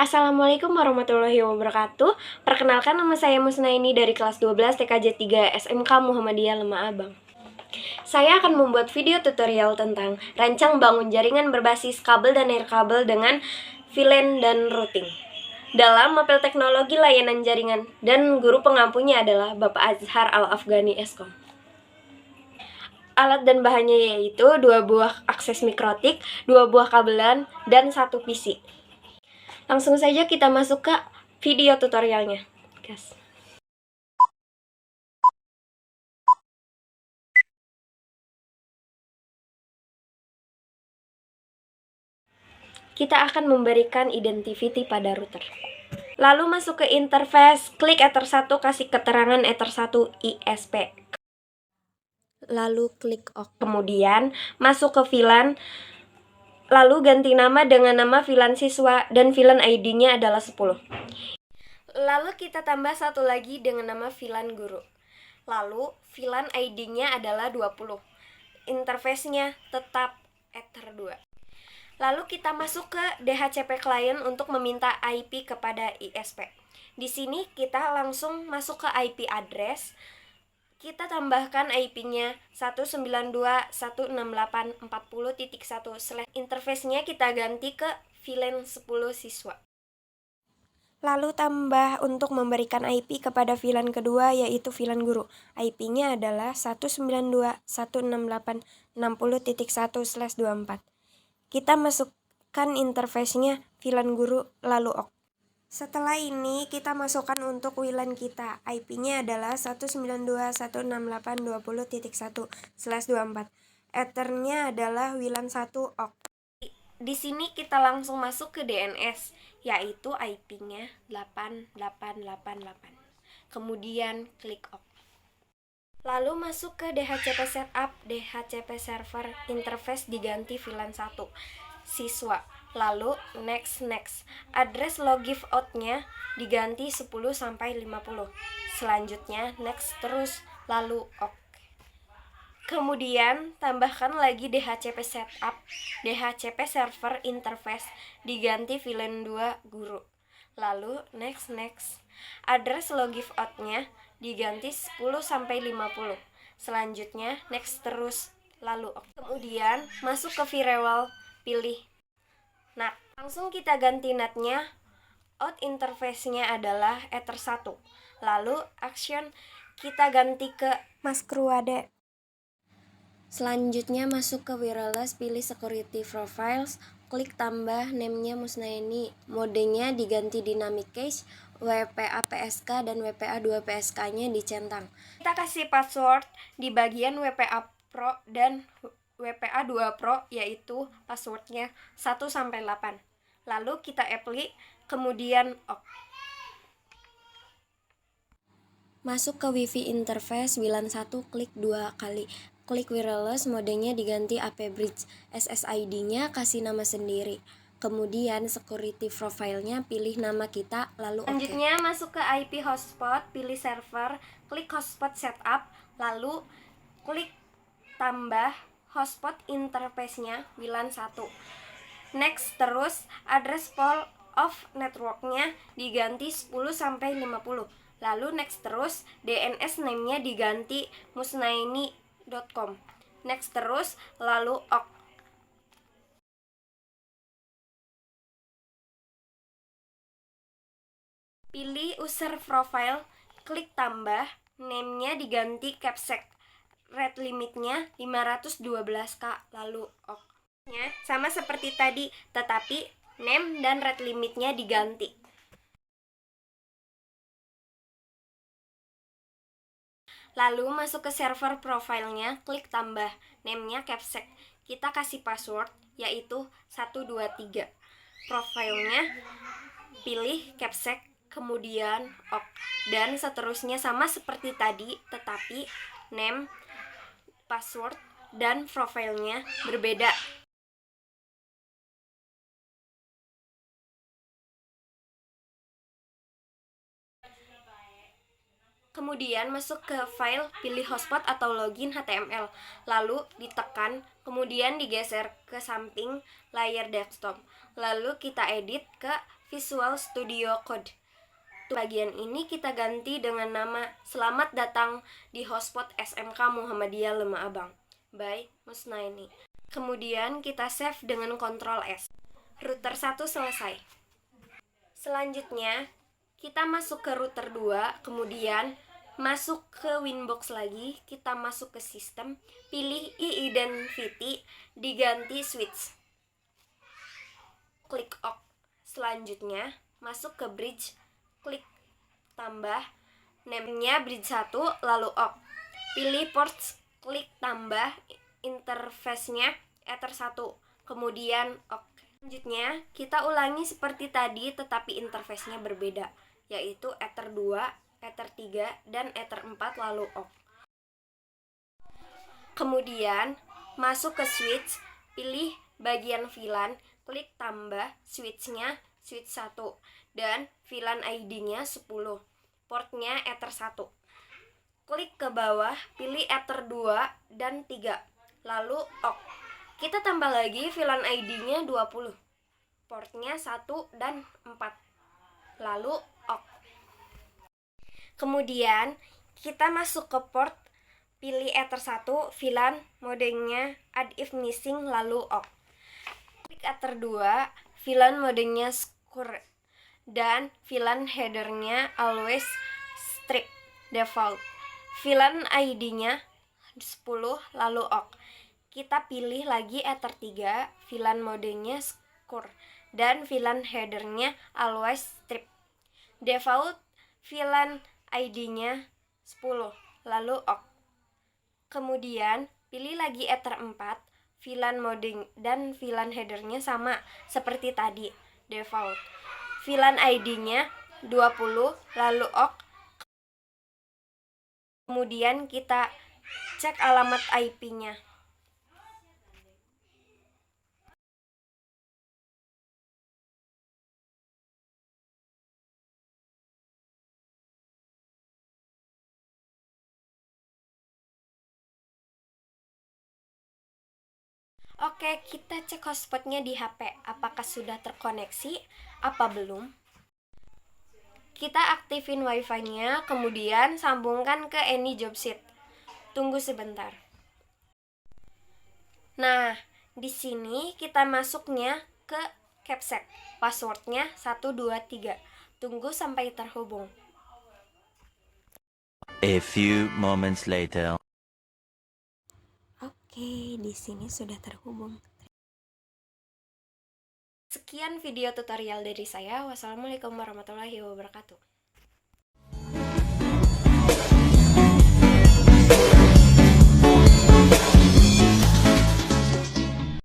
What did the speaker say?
Assalamualaikum warahmatullahi wabarakatuh. Perkenalkan, nama saya Musnaini dari kelas 12 TKJ 3 SMK Muhammadiyah Lemah Abang. Saya akan membuat video tutorial tentang rancang bangun jaringan berbasis kabel dan nirkabel dengan VLAN dan routing dalam mapel teknologi layanan jaringan, dan guru pengampunya adalah Bapak Azhar Al-Afghani Eskom. Alat dan bahannya yaitu 2 buah akses mikrotik, 2 buah kabelan, dan 1 PC. Langsung saja kita masuk ke video tutorialnya. Gas. Kita akan memberikan identity pada router. Lalu masuk ke interface, klik Ether 1, kasih keterangan Ether 1 ISP. Lalu klik OK. Kemudian masuk ke VLAN, lalu ganti nama dengan nama VLAN siswa dan VLAN ID-nya adalah 10. Lalu kita tambah satu lagi dengan nama VLAN guru. Lalu VLAN ID-nya adalah 20. Interface-nya tetap Ether 2. Lalu kita masuk ke DHCP client untuk meminta IP kepada ISP. Di sini kita langsung masuk ke IP address. Kita tambahkan IP-nya 192.168.40.1/. Interface-nya kita ganti ke VLAN 10 siswa. Lalu tambah untuk memberikan IP kepada VLAN kedua, yaitu VLAN guru. IP-nya adalah 192.168.60.1/24. Kita masukkan interface-nya VLAN guru, lalu OK. Setelah ini kita masukkan untuk VLAN kita. IP-nya adalah 192.168.20.1/24. Ethernya adalah VLAN 1 OK. Di sini kita langsung masuk ke DNS, yaitu IP-nya 8888. Kemudian klik OK. Lalu masuk ke DHCP setup, DHCP server, interface diganti VLAN 1 siswa. Lalu next. Address logif out-nya diganti 10-50. Selanjutnya next terus, lalu OK. Kemudian tambahkan lagi DHCP setup, DHCP server interface diganti VLAN 2 guru. Lalu next. Address logif out-nya diganti 10-50. Selanjutnya next terus, lalu OK. Kemudian masuk ke firewall, pilih NAT. Langsung kita ganti NAT-nya. Out interface-nya adalah Ether 1. Lalu action kita ganti ke Masquerade. Selanjutnya masuk ke wireless, pilih security profiles, klik tambah name-nya Musnaini, modenya diganti dynamic cache, WPA PSK dan WPA 2 PSK-nya dicentang. Kita kasih password di bagian WPA Pro dan WPA 2 Pro, yaitu passwordnya 1-8. Lalu kita apply, kemudian OK. Masuk ke Wi-Fi interface, VLAN 1, klik 2 kali. Klik wireless, modenya diganti AP Bridge. SSID-nya kasih nama sendiri. Kemudian security profile-nya pilih nama kita, lalu OK. Selanjutnya masuk ke IP hotspot, pilih server, klik hotspot setup, lalu klik tambah hotspot interface-nya VLAN 1. Next terus, address port of network-nya diganti 10-50. Lalu next terus, DNS name-nya diganti musnaini.com. Next terus, lalu OK. Pilih user profile, klik tambah, name-nya diganti capsec. Rate limitnya 512k, lalu OK. Sama seperti tadi, tetapi name dan rate limitnya diganti. Lalu masuk ke server profilnya, klik tambah, name-nya capsec. Kita kasih password, yaitu 123. Profilnya pilih capsec, kemudian OK. Dan seterusnya sama seperti tadi, tetapi name, password, dan profilnya berbeda. Kemudian masuk ke file, pilih hotspot atau login HTML, lalu ditekan, kemudian digeser ke samping layar desktop, lalu kita edit ke Visual Studio Code. Bagian ini kita ganti dengan nama Selamat datang di hotspot SMK Muhammadiyah Lema Abang by Musnaini. Kemudian kita save dengan Ctrl S. Router 1 selesai. Selanjutnya kita masuk ke router 2, kemudian masuk ke Winbox lagi, kita masuk ke sistem, pilih e-identity, diganti switch. Klik OK. Selanjutnya masuk ke bridge, klik tambah, name-nya bridge 1, lalu OK. Pilih ports, klik tambah, interface-nya Ether 1, kemudian OK. Selanjutnya, kita ulangi seperti tadi tetapi interface-nya berbeda, yaitu Ether 2, Ether 3, dan Ether 4 lalu OK. Kemudian, masuk ke switch, pilih bagian VLAN, klik tambah, switch-nya switch 1, dan VLAN ID-nya 10, portnya Ether 1. Klik ke bawah, pilih Ether 2 dan 3, lalu OK. Kita tambah lagi VLAN ID-nya 20, portnya 1 dan 4, lalu OK. Kemudian kita masuk ke port, pilih Ether 1, VLAN, modenya add if missing, lalu OK. Klik Ether 2, VLAN modenya secure, dan VLAN headernya always strict default. VLAN ID-nya 10, lalu OK. Kita pilih lagi Ether 3, VLAN modenya secure, dan VLAN headernya always strip default, VLAN ID-nya 10, lalu OK. Kemudian pilih lagi Ether 4, VLAN modem dan VLAN headernya sama seperti tadi, default, VLAN ID-nya 20, lalu OK. Kemudian kita cek alamat IP-nya. Oke, kita cek hotspotnya di HP. Apakah sudah terkoneksi? Apa belum? Kita aktifin wifi-nya, kemudian sambungkan ke AnyJobSeed. Tunggu sebentar. Nah, di sini kita masuknya ke CAPTCHA. Passwordnya 123. Tunggu sampai terhubung. A few moments later. Oke, di sini sudah terhubung. Sekian video tutorial dari saya. Wassalamualaikum warahmatullahi wabarakatuh.